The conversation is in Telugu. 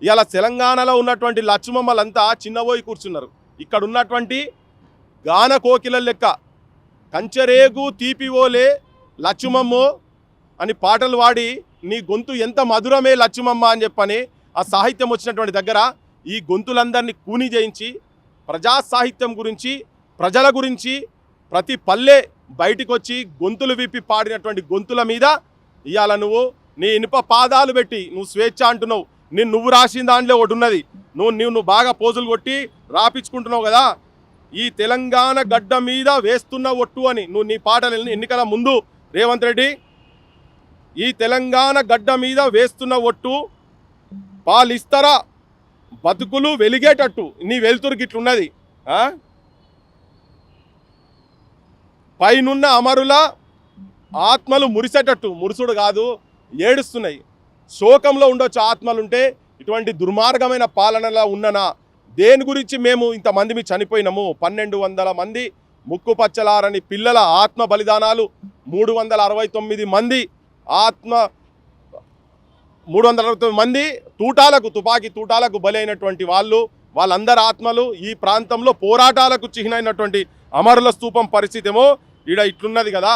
ఇవాళ తెలంగాణలో ఉన్నటువంటి లచ్చుమమ్మలంతా చిన్నబోయి కూర్చున్నారు. ఇక్కడ ఉన్నటువంటి గాన కోకిల లెక్క కంచరేగు తీపివోలే లచ్చుమమ్మో అని పాటలు పాడి నీ గొంతు ఎంత మధురమే లచ్చుమమ్మ అని చెప్పని ఆ సాహిత్యం వచ్చినటువంటి దగ్గర ఈ గొంతులందరినీ కూని చేయించి ప్రజా సాహిత్యం గురించి ప్రజల గురించి ప్రతి పల్లె బయటికి వచ్చి గొంతులు విప్పి పాడినటువంటి గొంతుల మీద ఇవాళ నువ్వు నీ ఇనుప పాదాలు పెట్టి నువ్వు స్వేచ్ఛ అంటున్నావు. నువ్వు రాసిన దాంట్లో ఒకటి ఉన్నది, నువ్వు బాగా పోజులు కొట్టి రాపించుకుంటున్నావు కదా. ఈ తెలంగాణ గడ్డ మీద వేస్తున్న ఒట్టు అని నువ్వు నీ పాటలు ఎన్నికల ముందు రేవంత్ రెడ్డి ఈ తెలంగాణ గడ్డ మీద వేస్తున్న ఒట్టు పాలిస్తరా బతుకులు వెలిగేటట్టు నీ వెలుతురు గిట్లున్నది. పైనున్న అమరుల ఆత్మలు మురిసేటట్టు, మురుసుడు కాదు ఏడుస్తున్నాయి. శోకంలో ఉండొచ్చు ఆత్మలుంటే ఇటువంటి దుర్మార్గమైన పాలనలా ఉన్ననా? దేని గురించి మేము ఇంతమంది చనిపోయినాము? 1200 మంది ముక్కుపచ్చలారని పిల్లల ఆత్మ బలిదానాలు, 369 మంది 369 మంది తుపాకీ తూటాలకు బలైనటువంటి వాళ్ళందరి ఆత్మలు ఈ ప్రాంతంలో పోరాటాలకు చిహ్నమైనటువంటి అమరుల స్తూపం పరిస్థితి ఏమో ఈడ ఇట్లున్నది కదా.